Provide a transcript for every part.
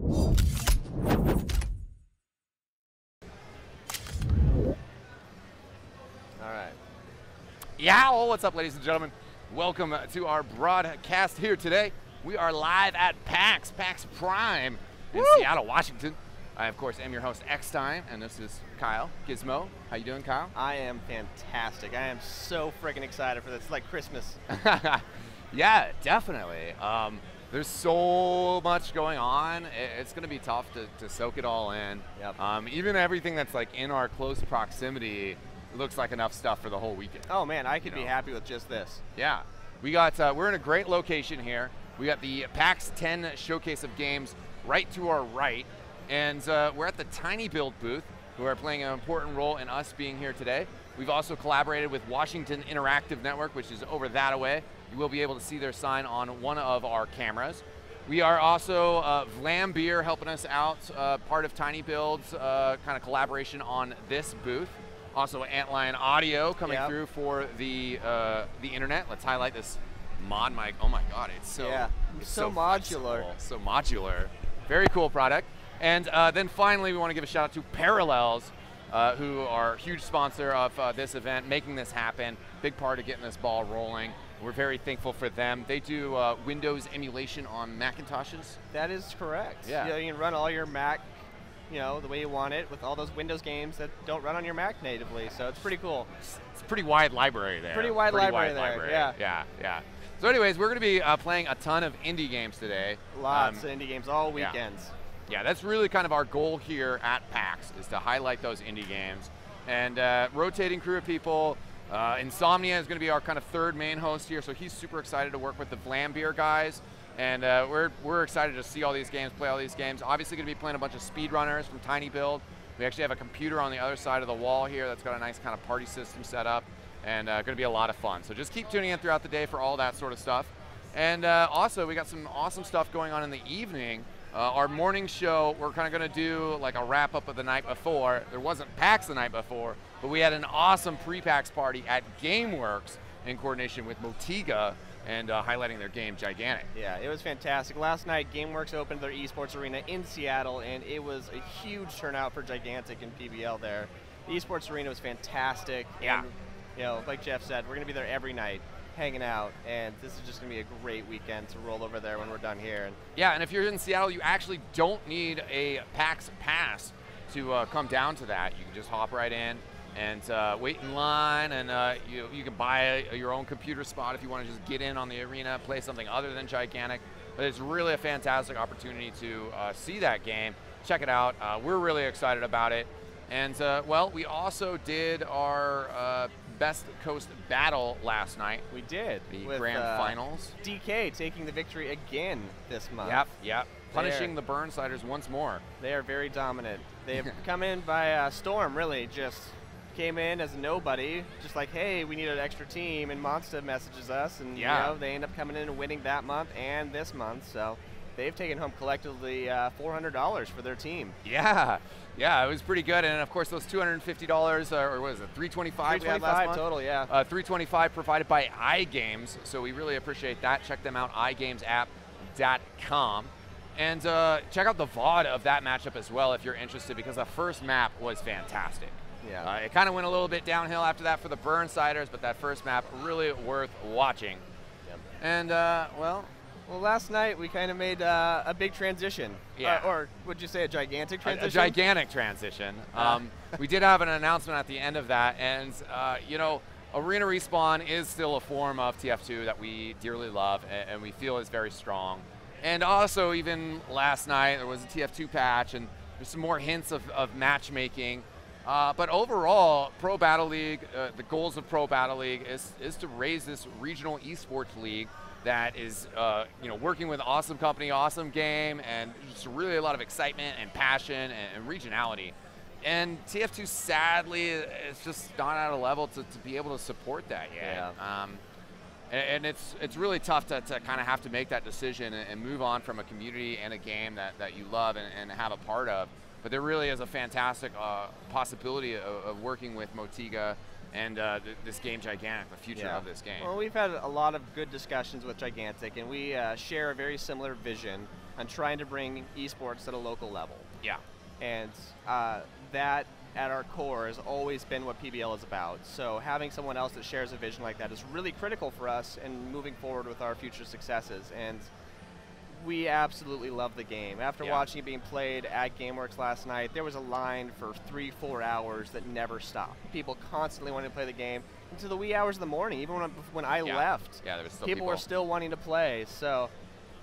Alright. Yeah, well, what's up, ladies and gentlemen? Welcome to our broadcast here today. We are live at PAX Prime in Seattle, Washington. I, of course, am your host, eXtine, and this is Kyle, Gizmo. How you doing, Kyle? I am fantastic. I am so freaking excited for this. It's like Christmas. Yeah, definitely. There's so much going on. It's going to be tough to soak it all in. Yep. Even everything that's like in our close proximity looks like enough stuff for the whole weekend. Oh man, I could be happy with just this. Yeah, we got. We're in a great location here. We got the PAX 10 showcase of games right to our right, and we're at the Tiny Build booth, who are playing an important role in us being here today. We've also collaborated with Washington Interactive Network, which is over that away. You will be able to see their sign on one of our cameras. We are also Vlam Beer helping us out, part of Tiny Build's kind of collaboration on this booth. Also Antlion Audio coming through for the internet. Let's highlight this mod mic. Oh my God, it's so modular. So modular. Very cool product. And then finally, we want to give a shout out to Parallels, who are a huge sponsor of this event, making this happen. Big part of getting this ball rolling. We're very thankful for them. They do Windows emulation on Macintoshes. That is correct. Yeah. You can run all your Mac, the way you want it with all those Windows games that don't run on your Mac natively. So it's pretty cool. It's a pretty wide library there. Pretty wide library there. Yeah. So anyways, we're going to be playing a ton of indie games today. Lots of indie games all weekends. Yeah, that's really kind of our goal here at PAX, is to highlight those indie games. And rotating crew of people. Insomniuhh is going to be our kind of third main host here, so he's super excited to work with the Vlam Beer guys. And we're excited to see all these games, play all these games. Obviously going to be playing a bunch of speedrunners from Tiny Build. We actually have a computer on the other side of the wall here that's got a nice kind of party system set up, and going to be a lot of fun. So just keep tuning in throughout the day for all that sort of stuff. And also, we got some awesome stuff going on in the evening. Our morning show, we're kind of going to do like a wrap up of the night before. There wasn't PAX the night before, but we had an awesome pre-PAX party at GameWorks in coordination with Motiga and highlighting their game, Gigantic. Yeah, it was fantastic. Last night, GameWorks opened their esports arena in Seattle, and it was a huge turnout for Gigantic and PBL there. The esports arena was fantastic. Yeah. And, like Jeff said, we're going to be there every night, hanging out, and this is just going to be a great weekend to roll over there when we're done here. And yeah, and if you're in Seattle, you actually don't need a PAX pass to come down to that. You can just hop right in and wait in line, and you can buy your own computer spot if you want to just get in on the arena, play something other than Gigantic. But it's really a fantastic opportunity to see that game. Check it out. We're really excited about it. And well, we also did our Best Coast Battle last night. We did. The grand finals. DK taking the victory again this month. Yep. Punishing the Burnsiders once more. They are very dominant. They have come in by storm, really. Just came in as nobody, just like, hey, we need an extra team, and Monsta messages us, and they end up coming in and winning that month and this month. So they've taken home collectively $400 for their team. Yeah, it was pretty good, and of course those $250, or what is it, $325 we had last month? Total, yeah. $325 provided by iGames, so we really appreciate that. Check them out, iGamesApp.com. And check out the VOD of that matchup as well if you're interested, because the first map was fantastic. Yeah. It kind of went a little bit downhill after that for the Burnsiders, but that first map, really worth watching. Yep. And, well, last night we kind of made a big transition. Yeah. Or would you say a gigantic transition? A gigantic transition. We did have an announcement at the end of that, and Arena Respawn is still a form of TF2 that we dearly love and we feel is very strong. And also, even last night, there was a TF2 patch, and there's some more hints of matchmaking. But overall, Pro Battle League, the goals of Pro Battle League is to raise this regional esports league that is working with awesome company, awesome game, and just really a lot of excitement and passion and regionality. And TF2, sadly, is just not at a level to be able to support that yet. Yeah. And it's really tough to kind of have to make that decision and move on from a community and a game that you love and have a part of. But there really is a fantastic possibility of working with Motiga and this game Gigantic, the future of this game. Well, we've had a lot of good discussions with Gigantic, and we share a very similar vision on trying to bring esports at a local level. Yeah. And that, at our core, has always been what PBL is about. So having someone else that shares a vision like that is really critical for us in moving forward with our future successes. And we absolutely love the game. After watching it being played at GameWorks last night, there was a line for 3-4 hours that never stopped. People constantly wanted to play the game into the wee hours of the morning. Even when I left, there was still people were still wanting to play. So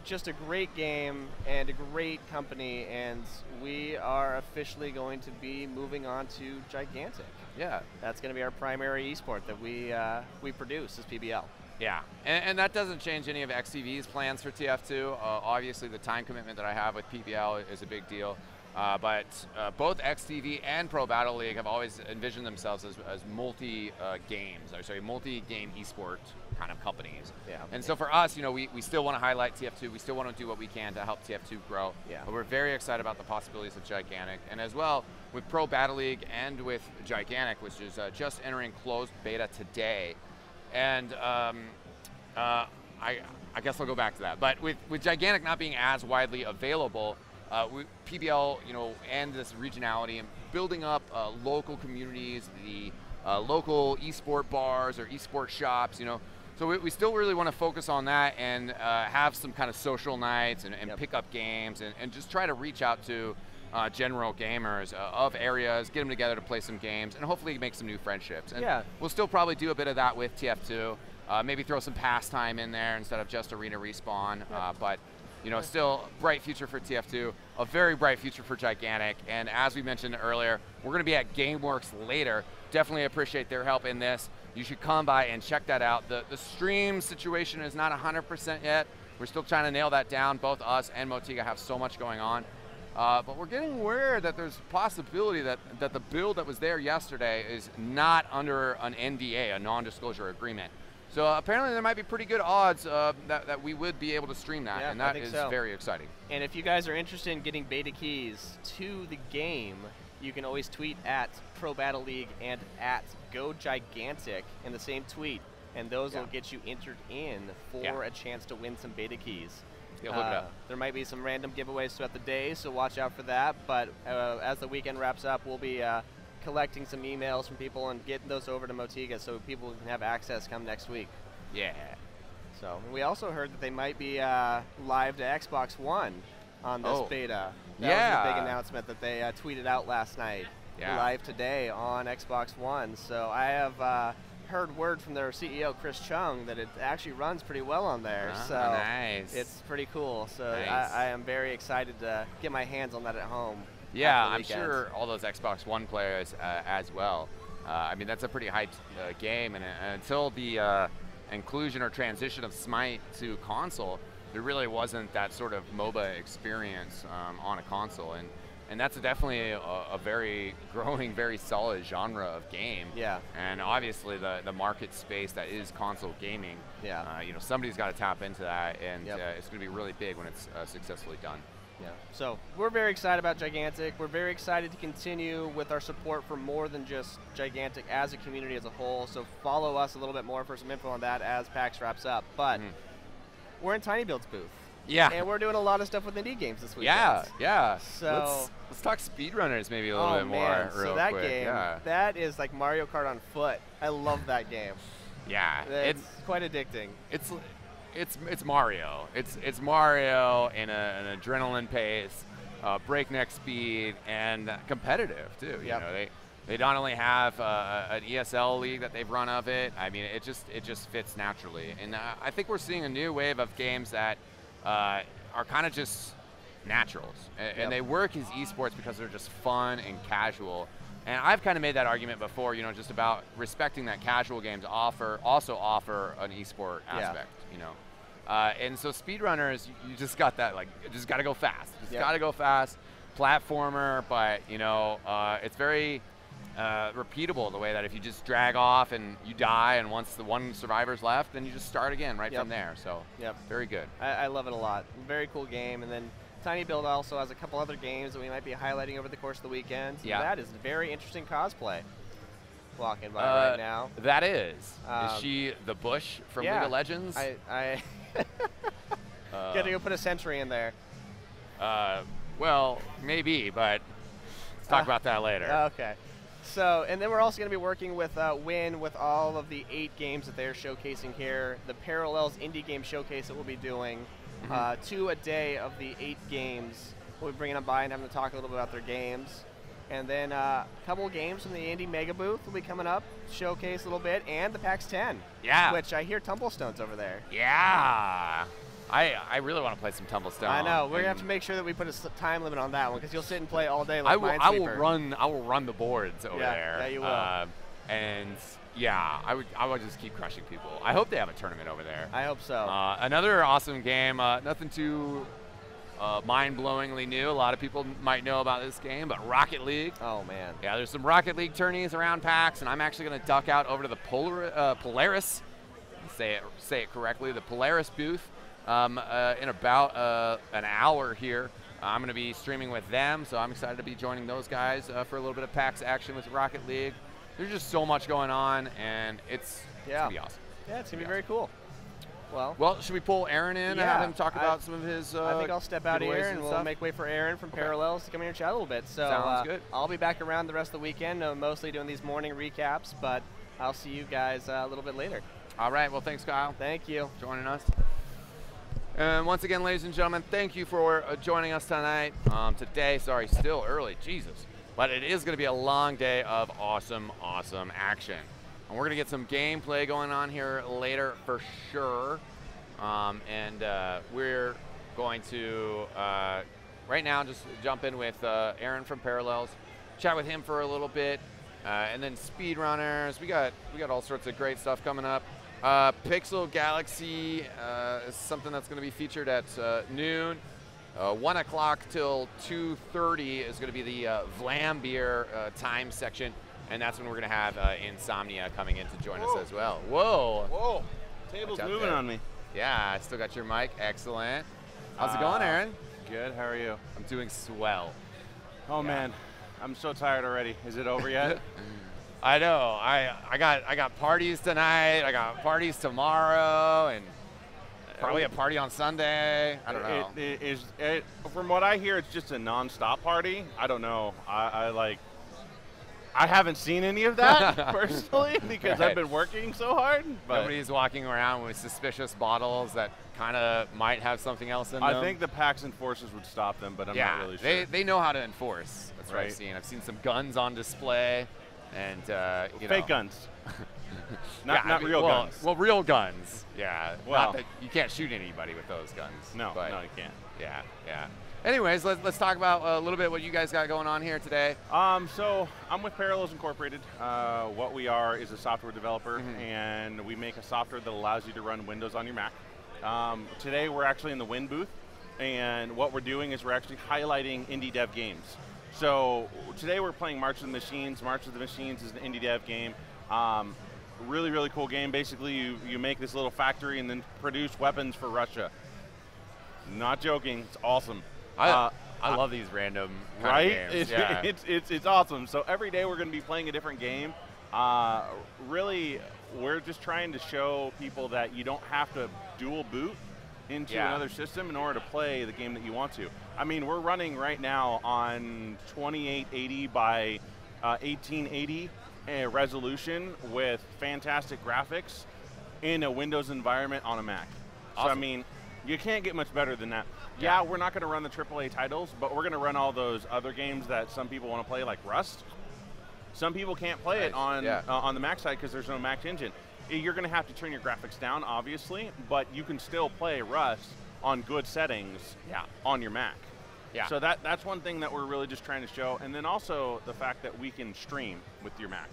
just a great game and a great company, and we are officially going to be moving on to Gigantic. Yeah. That's going to be our primary esport that we produce as PBL. Yeah, and that doesn't change any of eXtV's plans for TF2. Obviously, the time commitment that I have with PBL is a big deal. But both eXtv and Pro Battle League have always envisioned themselves as multi-game esport kind of companies. Yeah. And so for us, we still want to highlight TF2. We still want to do what we can to help TF2 grow. Yeah. But we're very excited about the possibilities of Gigantic. And as well, with Pro Battle League and with Gigantic, which is just entering closed beta today. And I guess I'll go back to that. But with Gigantic not being as widely available, PBL, and this regionality and building up local communities, the local esport bars or esport shops, So we still really want to focus on that and have some kind of social nights and pick up games and just try to reach out to general gamers of areas, get them together to play some games, and hopefully make some new friendships. And we'll still probably do a bit of that with TF2. Maybe throw some pastime in there instead of just arena respawn. But still bright future for TF2, a very bright future for Gigantic. And as we mentioned earlier, we're going to be at GameWorks later. Definitely appreciate their help in this. You should come by and check that out. The stream situation is not 100% yet. We're still trying to nail that down. Both us and Motiga have so much going on. But we're getting word that there's a possibility that the build that was there yesterday is not under an NDA, a non-disclosure agreement. So apparently there might be pretty good odds that we would be able to stream that, and that is very exciting. And if you guys are interested in getting beta keys to the game, you can always tweet at Pro Battle League and at Go Gigantic in the same tweet, and those will get you entered in for a chance to win some beta keys. There might be some random giveaways throughout the day, so watch out for that. But as the weekend wraps up, we'll be collecting some emails from people and getting those over to Motiga so people can have access come next week. Yeah. So we also heard that they might be live to Xbox One on this beta. That was a big announcement that they tweeted out last night. Live today on Xbox One. So I have heard word from their CEO, Chris Chung, that it actually runs pretty well on there. So it's pretty cool. So I am very excited to get my hands on that at home. Yeah, I'm sure all those Xbox One players as well. I mean, that's a pretty hyped game, and until the inclusion or transition of Smite to console, there really wasn't that sort of MOBA experience on a console, and that's definitely a very growing, very solid genre of game. Yeah. And obviously the market space that is console gaming. Yeah. Somebody's got to tap into that, and it's going to be really big when it's successfully done. Yeah. So we're very excited about Gigantic. We're very excited to continue with our support for more than just Gigantic as a community as a whole. So follow us a little bit more for some info on that as PAX wraps up. But we're in Tiny Build's booth. Yeah. And we're doing a lot of stuff with indie games this weekend. Yeah. So let's talk speedrunners maybe a little bit more. So that game, that is like Mario Kart on foot. I love that game. Yeah. It's quite addicting. It's Mario. It's Mario in an adrenaline pace, breakneck speed, and competitive too. You know, they not only have an ESL league that they've run of it. I mean, it just fits naturally. And I think we're seeing a new wave of games that are kind of just naturals, and they work as esports because they're just fun and casual. And I've kind of made that argument before, just about respecting that casual games also offer an esport aspect, and so speedrunners, you just got that, just got to go fast. Just got to go fast, platformer, but, it's very repeatable the way that if you just drag off and you die, and once the one survivor's left, then you just start again from there. So, very good. I love it a lot. Very cool game. And then Tiny Build also has a couple other games that we might be highlighting over the course of the weekend. So that is very interesting cosplay. walking by right now. That is. Is she the Bush from League of Legends? I got to go put a sentry in there. Well, maybe, but let's talk about that later. Okay. So, and then we're also going to be working with Win with all of the 8 games that they're showcasing here. The Parallels Indie Game Showcase that we'll be doing. 2 a day of the 8 games. We'll be bringing them by and having to talk a little bit about their games. And then a couple games from the Indie Mega Booth will be coming up, showcase a little bit, and the PAX 10. Yeah. Which I hear Tumblestone's over there. Yeah. I really want to play some Tumblestone. I know. We're going to have to make sure that we put a time limit on that one, because you'll sit and play all day like I will run the boards over there. Yeah, you will. And yeah, I would just keep crushing people. I hope they have a tournament over there. I hope so. Another awesome game. Nothing too mind-blowingly new. A lot of people might know about this game, but Rocket League. Oh man. Yeah, there's some Rocket League tourneys around PAX, and I'm actually going to duck out over to the Polaris. Say it correctly. The Polaris booth. In about an hour here. I'm going to be streaming with them, so I'm excited to be joining those guys for a little bit of PAX action with Rocket League. There's just so much going on, and it's going to be awesome. Yeah, it's going to be very cool. Well, should we pull Aaron in and have him talk about some of his I think I'll step out of here, and we'll make way for Aaron from Parallels to come here and chat a little bit. So sounds good. I'll be back around the rest of the weekend, mostly doing these morning recaps, but I'll see you guys a little bit later. All right. Well, thanks, Kyle. Thank you. Joining us. And once again, ladies and gentlemen, thank you for joining us tonight. Today, sorry, still early, Jesus. But it is going to be a long day of awesome, awesome action. And we're going to get some gameplay going on here later for sure. We're going to, right now, just jump in with Aaron from Parallels, chat with him for a little bit, and then speedrunners. We got all sorts of great stuff coming up. Pixel Galaxy is something that's going to be featured at noon. 1 o'clock till 2:30 is going to be the Vlambeer time section, and that's when we're going to have Insomnia coming in to join us as well. Whoa! Whoa! Table's moving on me. Yeah, I still got your mic. Excellent. How's it going, Aaron? Good. How are you? I'm doing swell. Oh man, I'm so tired already. Is it over yet? I know. I got parties tonight. I got parties tomorrow, and probably a party on Sunday. I don't know. From what I hear, it's just a non-stop party. I don't know. I haven't seen any of that personally because I've been working so hard. But nobody's walking around with suspicious bottles that kind of might have something else in them. I think the PAX enforcers would stop them, but I'm not really sure. They know how to enforce. That's what I've seen. I've seen some guns on display. And fake guns, not real guns. Well, real guns. Yeah. Well, not that you can't shoot anybody with those guns. No, you can't. Yeah. Anyways, let's talk about a little bit what you guys got going on here today. So I'm with Parallels Incorporated. What we are is a software developer, and we make a software that allows you to run Windows on your Mac. Today we're actually in the Win booth, and what we're doing is we're actually highlighting indie dev games. So today we're playing March of the Machines. March of the Machines is an indie dev game. Really, really cool game. Basically, you make this little factory and then produce weapons for Russia. Not joking. It's awesome. I love these random kind of games. Yeah. It's awesome. So every day we're going to be playing a different game. Really, we're just trying to show people that you don't have to dual boot into another system in order to play the game that you want to. I mean, we're running right now on 2880 by 1880 resolution with fantastic graphics in a Windows environment on a Mac. Awesome. So, I mean, you can't get much better than that. Yeah, we're not going to run the AAA titles, but we're going to run all those other games that some people want to play, like Rust. Some people can't play it on the Mac side because there's no Mac engine. You're going to have to turn your graphics down, obviously, but you can still play Rust on good settings on your Mac. Yeah. So that's one thing that we're really just trying to show. And then also the fact that we can stream with your Mac,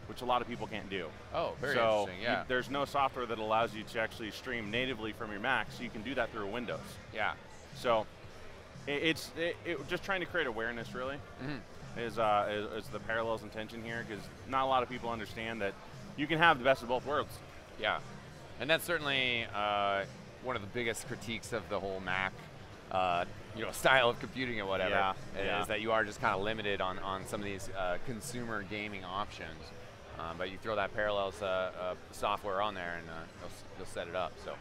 which a lot of people can't do. Oh, very interesting, yeah. There's no software that allows you to actually stream natively from your Mac, so you can do that through Windows. Yeah. So it's just trying to create awareness, really, is the Parallels intention here, because not a lot of people understand that you can have the best of both worlds. Yeah, and that's certainly one of the biggest critiques of the whole Mac, style of computing or whatever, is that you are just kind of limited on some of these consumer gaming options. But you throw that Parallels software on there, and you'll set it up. So.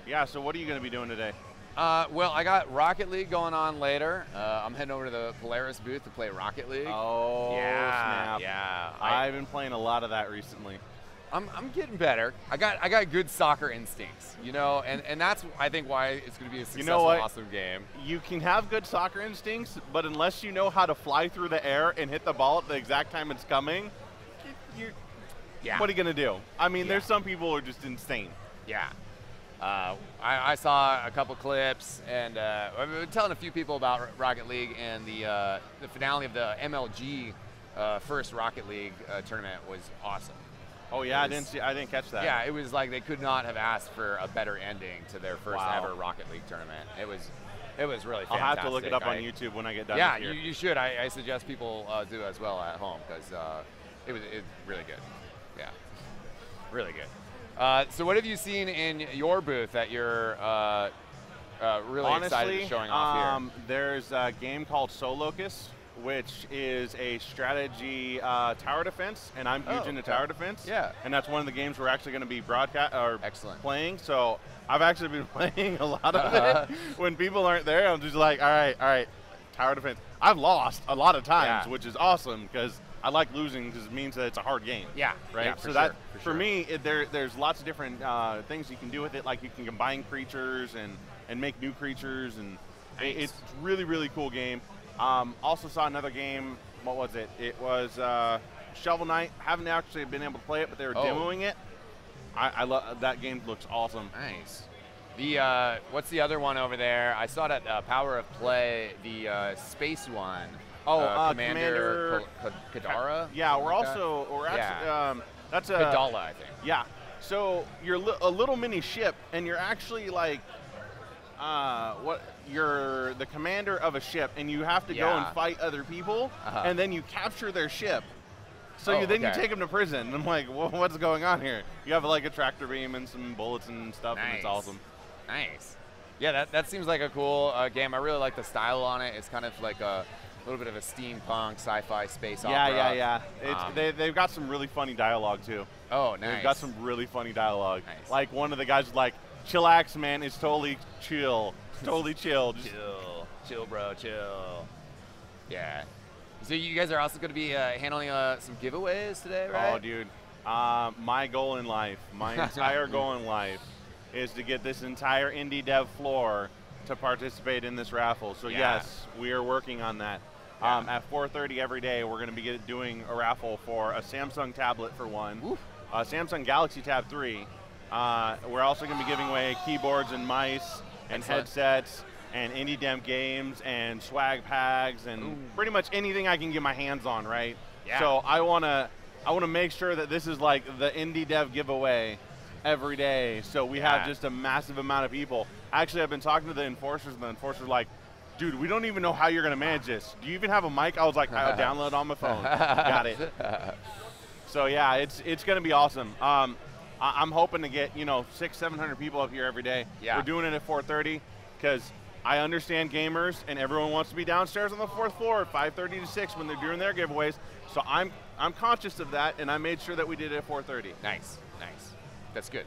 Yeah. So what are you going to be doing today? Well, I got Rocket League going on later. I'm heading over to the Polaris booth to play Rocket League. Oh, yeah, snap. yeah. I've been playing a lot of that recently. I'm getting better. I got good soccer instincts, you know, and that's I think why it's going to be a successful, awesome game. You can have good soccer instincts, but unless you know how to fly through the air and hit the ball at the exact time it's coming, what are you going to do? I mean, there's some people who are just insane. Yeah. I saw a couple clips, and I've been telling a few people about Rocket League, and the finale of the MLG first Rocket League tournament was awesome. Oh yeah, I didn't catch that. Yeah, it was like they could not have asked for a better ending to their first ever Rocket League tournament. It was really fantastic. I'll have to look it up on YouTube when I get done. Yeah, here. you should. I suggest people do as well at home, because it's really good. Yeah, really good. So what have you seen in your booth that you're really excited to showing off here? There's a game called Solocus, which is a strategy tower defense, and I'm huge into tower defense. Yeah. And that's one of the games we're actually going to be playing. So I've actually been playing a lot of it. When people aren't there, I'm just like, all right, tower defense. I've lost a lot of times, which is awesome, because I like losing because it means that it's a hard game. Yeah. Right. Yeah, So for me, there's lots of different things you can do with it. Like you can combine creatures and make new creatures, and it's really, really cool game. Also saw another game. What was it? It was Shovel Knight. Haven't actually been able to play it, but they were demoing it. I love that game. Looks awesome. Nice. The what's the other one over there? I saw it at Power of Play. The space one. Commander Kadara. Yeah, we're actually that's a Kadala, I think. Yeah. So you're a little mini ship, and you're actually like you're the commander of a ship, and you have to go and fight other people, and then you capture their ship. So you take them to prison. And I'm like, what's going on here? You have like a tractor beam and some bullets and stuff, and it's awesome. Nice. Yeah, that seems like a cool game. I really like the style on it. It's kind of like a little bit of a steampunk, sci-fi, space opera. Yeah. They've got some really funny dialogue too. Oh, nice. They've got some really funny dialogue. Nice. Like one of the guys was like, "Chillax, man. It's totally chill. Totally chill. Just chill, bro. Chill." Yeah. So you guys are also going to be handling some giveaways today, right? Oh, dude. My goal in life, my entire goal in life, is to get this entire indie dev floor to participate in this raffle. So yes, we are working on that. At 4:30 every day, we're going to be doing a raffle for a Samsung tablet for one, a Samsung Galaxy Tab 3. We're also going to be giving away keyboards and mice and headsets and indie dev games and swag packs and pretty much anything I can get my hands on, right? Yeah. So I want to make sure that this is like the indie dev giveaway every day. So we have just a massive amount of people. Actually, I've been talking to the enforcers, and the enforcers are like, dude, we don't even know how you're going to manage this. Do you even have a mic? I was like, I'll download it on my phone. Got it. So yeah, it's going to be awesome. I'm hoping to get 600-700 people up here every day. Yeah. We're doing it at 4:30 because I understand gamers and everyone wants to be downstairs on the 4th floor at 5:30 to 6 when they're doing their giveaways. So I'm conscious of that, and I made sure that we did it at 4:30. Nice. That's good.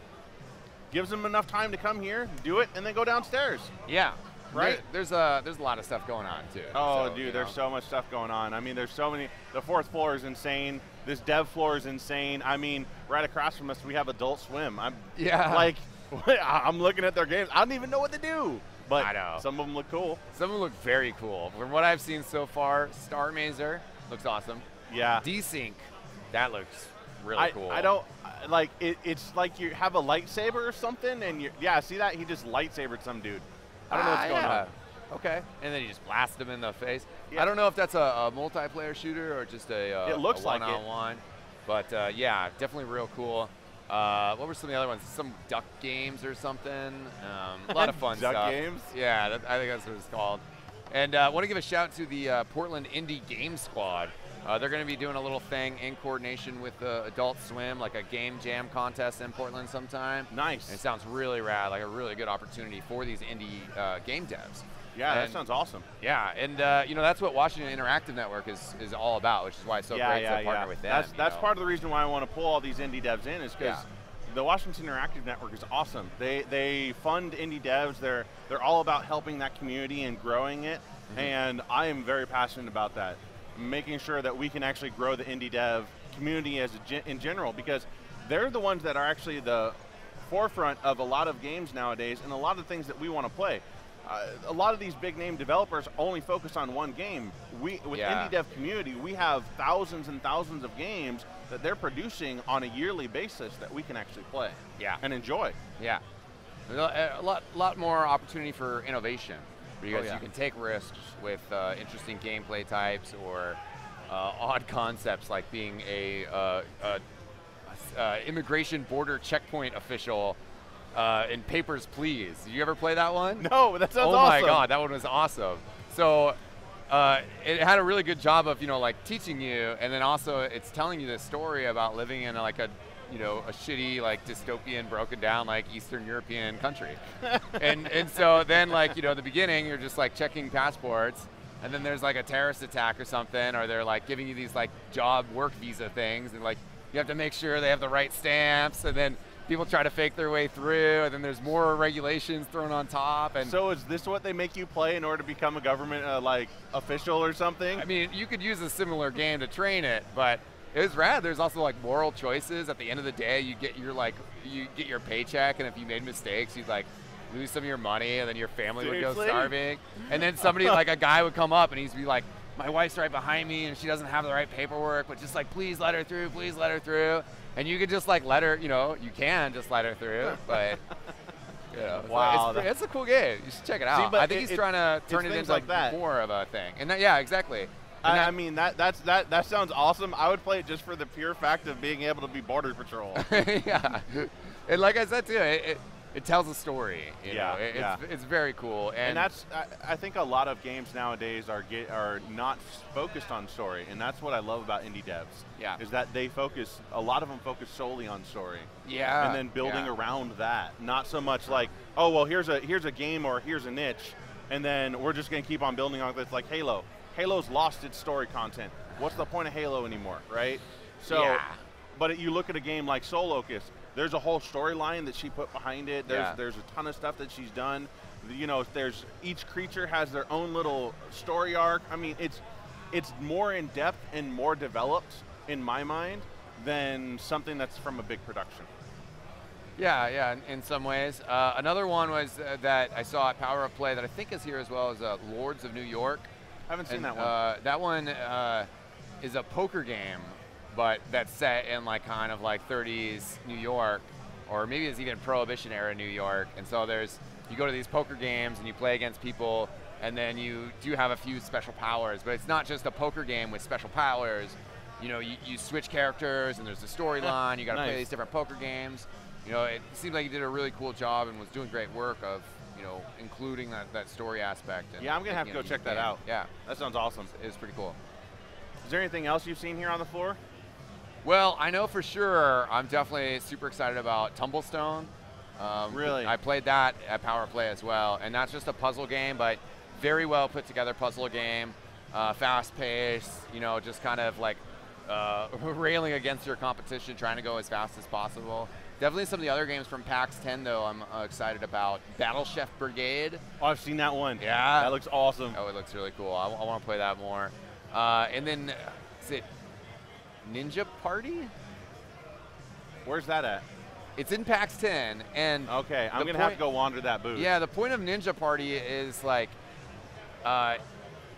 Gives them enough time to come here, do it, and then go downstairs. Yeah. Right. There's a lot of stuff going on too. Oh, dude, there's so much stuff going on. I mean, there's so many. The 4th floor is insane. This dev floor is insane. I mean, right across from us, we have Adult Swim. I'm looking at their games. I don't even know what to do. But I know. Some of them look cool. Some of them look very cool. From what I've seen so far, Star Mazer looks awesome. Yeah. Desync, that looks really cool. I don't like it. It's like you have a lightsaber or something, and see that? He just lightsabered some dude. I don't know what's going on. Okay. And then you just blast him in the face. Yeah. I don't know if that's a multiplayer shooter or just it looks like one-on-one. But yeah, definitely real cool. What were some of the other ones? Some duck games or something. A lot of fun stuff. Duck games? Yeah, I think that's what it's called. And I want to give a shout to the Portland Indie Game Squad. They're going to be doing a little thing in coordination with Adult Swim, like a game jam contest in Portland sometime. Nice. And it sounds really rad, like a really good opportunity for these indie game devs. Yeah, that sounds awesome. Yeah, and you know, that's what Washington Interactive Network is all about, which is why it's so great to partner with them. That's part of the reason why I want to pull all these indie devs in, is because the Washington Interactive Network is awesome. They fund indie devs. They're all about helping that community and growing it, and I am very passionate about that, making sure that we can actually grow the indie dev community in general, because they're the ones that are actually the forefront of a lot of games nowadays and a lot of things that we want to play. A lot of these big name developers only focus on one game. With indie dev community, we have thousands and thousands of games that they're producing on a yearly basis that we can actually play and enjoy. Yeah, a lot more opportunity for innovation, because you can take risks with interesting gameplay types or odd concepts, like being a immigration border checkpoint official in Papers, Please. Did you ever play that one? No, that sounds awesome. Oh my God, that one was awesome. So it had a really good job of, you know, like teaching you, and then also it's telling you this story about living in like a, you know, a shitty, like dystopian, broken down, like Eastern European country. and so then, like, you know, in the beginning, you're just like checking passports, and then there's like a terrorist attack or something, or they're like giving you these like job work visa things, and like you have to make sure they have the right stamps, and then people try to fake their way through, and then there's more regulations thrown on top. And so is this what they make you play in order to become a government like official or something? I mean, you could use a similar game to train it, but it was rad. There's also like moral choices. At the end of the day, you get your paycheck, and if you made mistakes, you'd like lose some of your money, and then your family would go starving. And then somebody, like a guy would come up, and he'd be like, my wife's right behind me, and she doesn't have the right paperwork, but just like, please let her through, please let her through. And you could just like let her, you know, you can just let her through, but you know, wow, it's a cool game. You should check it out. I think he's trying to turn it into like more of a thing. And yeah, exactly. I mean, that sounds awesome. I would play it just for the pure fact of being able to be border patrol. Yeah, and like I said too, it tells a story. You know? It's very cool. And that's, I think a lot of games nowadays are not focused on story, and that's what I love about indie devs. Yeah. Is that a lot of them focus solely on story. Yeah. And then building around that. Not so much like, oh, well, here's a game or here's a niche, and then we're just going to keep on building on this, like Halo. Halo's lost its story content. What's the point of Halo anymore, right? So, but you look at a game like Soul Locus, there's a whole storyline that she put behind it. There's a ton of stuff that she's done. You know, each creature has their own little story arc. I mean, it's more in depth and more developed in my mind than something that's from a big production. Yeah, in some ways. Another one was that I saw at Power of Play that I think is here as well, is Lords of New York. I haven't seen that one. That one is a poker game, but that's set in like kind of like 30s New York, or maybe it's even Prohibition era New York. And so you go to these poker games and you play against people, and then you do have a few special powers, but it's not just a poker game with special powers. You know, you switch characters, and there's a storyline. You got to play these different poker games. You know, it seems like you did a really cool job and was doing great work of, you know, including that story aspect. And I'm gonna have to go check that out. Yeah, that sounds awesome. It's pretty cool. Is there anything else you've seen here on the floor? Well, I know for sure I'm definitely super excited about Tumblestone. Really? I played that at Power Play as well, and that's just a puzzle game, but very well put together puzzle game, fast paced, you know, just kind of like railing against your competition, trying to go as fast as possible. Definitely some of the other games from PAX 10, though, I'm excited about. Battle Chef Brigade. Oh, I've seen that one. Yeah. That looks awesome. Oh, it looks really cool. I want to play that more. And then, is it Ninja Party? Where's that at? It's in PAX 10. And okay, I'm going to have to go wander that booth. Yeah, the point of Ninja Party is like,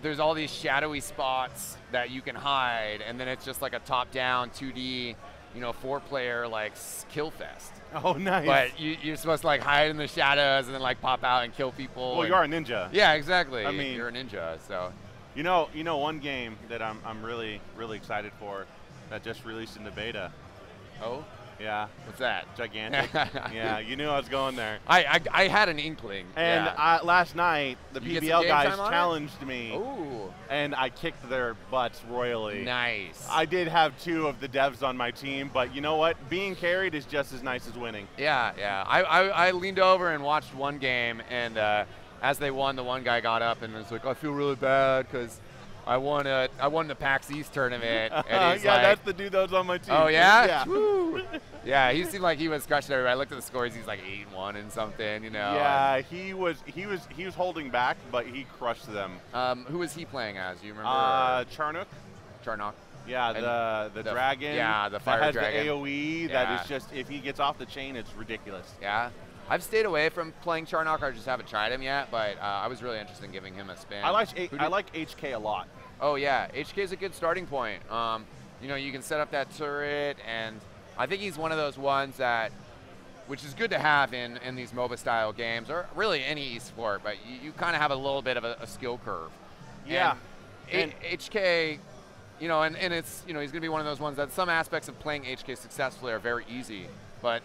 there's all these shadowy spots that you can hide, and then it's just like a top-down 2D, you know, 4-player like kill fest. Oh, nice. But you're supposed to like hide in the shadows and then like pop out and kill people. Well, you are a ninja. Yeah, exactly. I mean, you're a ninja, so. You know, one game that I'm really excited for that just released in the beta. Oh. Yeah. What's that? Gigantic. Yeah, you knew I was going there. I had an inkling. And last night, the PBL guys challenged me. Ooh. And I kicked their butts royally. Nice. I did have 2 of the devs on my team, but you know what? Being carried is just as nice as winning. Yeah. I leaned over and watched one game, and as they won, the one guy got up and was like, I feel really bad because I won the PAX East tournament. And he's yeah, like, that's the dude that was on my team. oh yeah? Yeah. Woo. Yeah, he seemed like he was crushing everybody. I looked at the scores, he's like 8-1 and something, you know. Yeah, he was holding back, but he crushed them. Who was he playing as? You remember? Charnock. Yeah, the dragon. Yeah, the fire that has dragon. the AoE that is just, if he gets off the chain, it's ridiculous. Yeah. I've stayed away from playing Charnock. I just haven't tried him yet, but I was really interested in giving him a spin. I like HK a lot. Oh yeah, HK is a good starting point. You know, you can set up that turret, and I think he's one of those ones that, which is good to have in these MOBA style games, or really any esport, but you kind of have a little bit of a skill curve. Yeah. And HK, you know, and it's, you know, he's going to be one of those ones that some aspects of playing HK successfully are very easy, but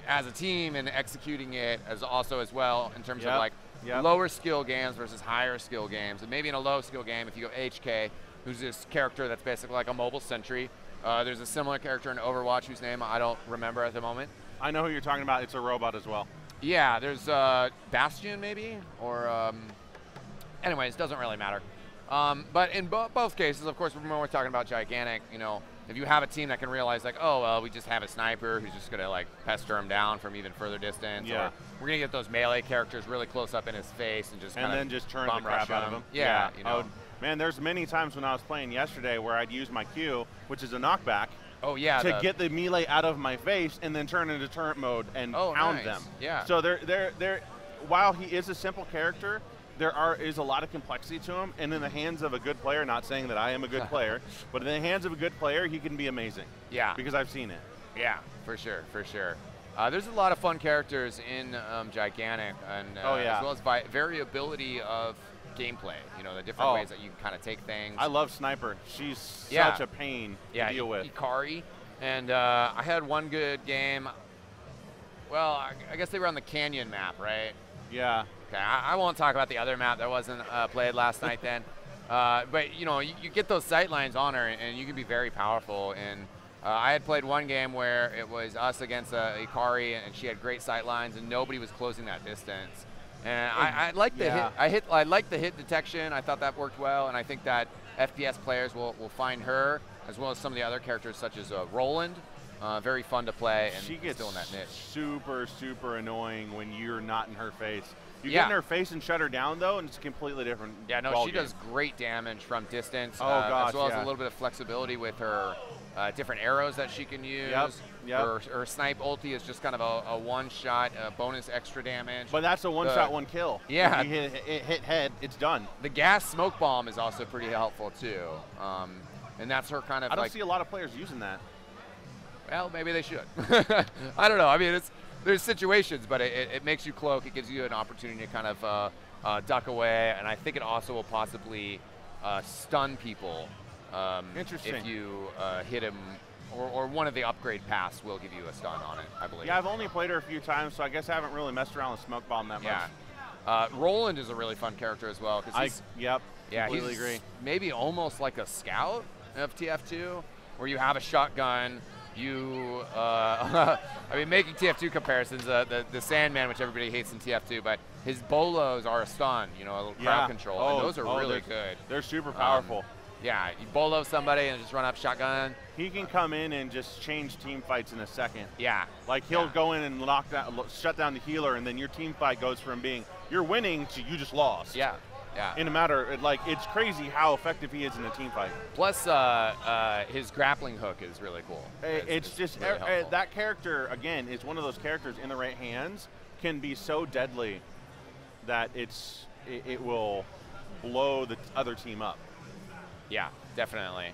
as a team and executing it as well in terms of like lower skill games versus higher skill games. And maybe in a low skill game, if you go HK, who's this character that's basically like a mobile sentry. There's a similar character in Overwatch whose name I don't remember at the moment. I know who you're talking about. It's a robot as well. Yeah, there's Bastion maybe, or anyways, doesn't really matter. But in both cases, of course, when we're talking about gigantic, you know, if you have a team that can realize like, oh, well, we just have a sniper who's just gonna like pester him down from even further distance, or we're gonna get those melee characters really close up in his face and just turn the crap out of him. Yeah, you know. Man, there's many times when I was playing yesterday where I'd use my Q, which is a knockback. Oh yeah. To get the melee out of my face and then turn into turret mode and pound them. Yeah. So they're while he is a simple character, is a lot of complexity to him, and in the hands of a good player, not saying that I am a good player, but in the hands of a good player, he can be amazing. Yeah. Because I've seen it. Yeah, for sure, for sure. There's a lot of fun characters in Gigantic, and as well as variability of gameplay. You know, the different ways that you kind of take things. I love Sniper. She's such a pain to deal with. Ikari, and I had one good game. Well, I guess they were on the Canyon map, right? Yeah. Okay, I won't talk about the other map that wasn't played last night then. But, you know, you get those sight lines on her, and you can be very powerful. And I had played one game where it was us against Ikari, and she had great sight lines, and nobody was closing that distance. And I like the hit. I like the hit detection. I thought that worked well, and I think that FPS players will find her, as well as some of the other characters, such as Roland. Very fun to play, and she gets still in that niche. Super, super annoying when you're not in her face. You get in her face and shut her down, though, and it's a completely different she does great damage from distance, as well as a little bit of flexibility with her different arrows that she can use. Her snipe ulti is just kind of a one-shot bonus extra damage. But that's a one-shot, one kill. Yeah. If you hit head, it's done. The gas smoke bomb is also pretty helpful, too. And that's her kind of I don't see a lot of players using that. Well, maybe they should. I don't know. I mean, there's situations, but it makes you cloak. It gives you an opportunity to kind of duck away, and I think it also will possibly stun people. Interesting. If you hit him, or one of the upgrade paths will give you a stun on it, I believe. Yeah, I've only played her a few times, so I guess I haven't really messed around with Smoke Bomb that much. Yeah. Roland is a really fun character as well. Completely agree. Maybe almost like a scout of TF2, where you have a shotgun. You, I mean, making TF2 comparisons, the Sandman, which everybody hates in TF2, but his bolos are a stun, you know, a little crowd control, and those are really good. They're super powerful. Yeah, you bolo somebody and just run up shotgun. He can come in and just change team fights in a second. Yeah. Like he'll go in and shut down the healer, and then your team fight goes from being you're winning to you just lost. Yeah. Yeah. In a matter, like, it's crazy how effective he is in a team fight. Plus, his grappling hook is really cool. It's just really that character, again, is one of those characters in the right hands can be so deadly that it will blow the other team up. Yeah, definitely.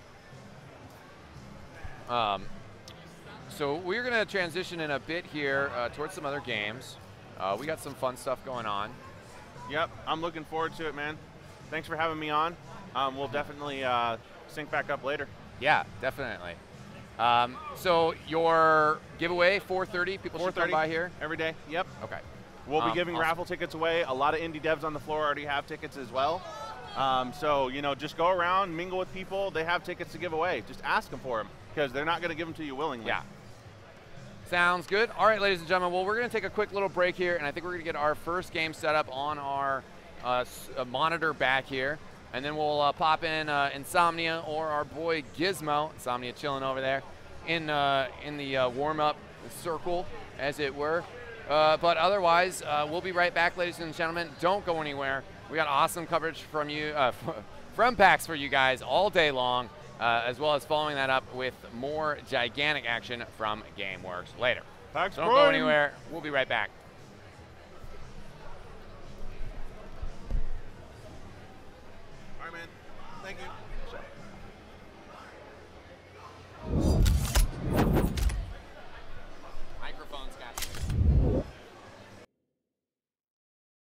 So we're going to transition in a bit here towards some other games. We got some fun stuff going on. Yep, I'm looking forward to it, man. Thanks for having me on. We'll definitely sync back up later. Yeah, definitely. So your giveaway, 4:30, people should come by here? Every day, yep. Okay. We'll be giving raffle tickets away. A lot of indie devs on the floor already have tickets as well. So, you know, just go around, mingle with people. They have tickets to give away. Just ask them for them, because they're not going to give them to you willingly. Yeah. Sounds good. All right, ladies and gentlemen, well, we're going to take a quick little break here, and I think we're going to get our first game set up on our monitor back here, and then we'll pop in Insomniuhh or our boy Gizmo. Insomniuhh chilling over there in the warm-up circle, as it were. But otherwise, we'll be right back, ladies and gentlemen. Don't go anywhere. We got awesome coverage from you, from PAX for you guys all day long. As well as following that up with more gigantic action from GameWorks later. PAX Don't go anywhere. We'll be right back. All right, man. Thank you.